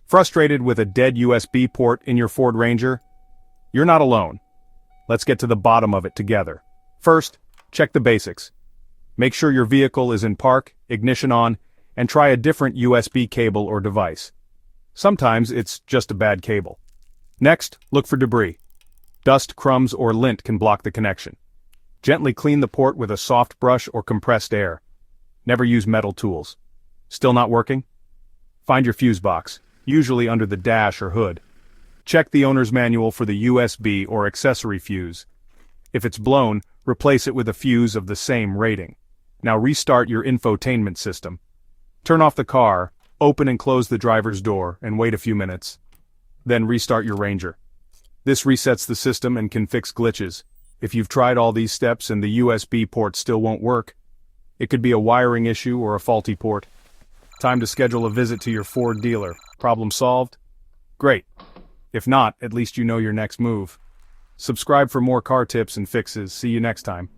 Frustrated with a dead USB port in your Ford Ranger? You're not alone. Let's get to the bottom of it together. First, check the basics. Make sure your vehicle is in park, ignition on, and try a different USB cable or device. Sometimes it's just a bad cable. Next, look for debris. Dust, crumbs, or lint can block the connection. Gently clean the port with a soft brush or compressed air. Never use metal tools. Still not working? Find your fuse box, usually under the dash or hood. Check the owner's manual for the USB or accessory fuse. If it's blown, replace it with a fuse of the same rating. Now restart your infotainment system. Turn off the car, open and close the driver's door, and wait a few minutes. Then restart your Ranger. This resets the system and can fix glitches. If you've tried all these steps and the USB port still won't work, it could be a wiring issue or a faulty port. Time to schedule a visit to your Ford dealer. Problem solved? Great. If not, at least you know your next move. Subscribe for more car tips and fixes. See you next time.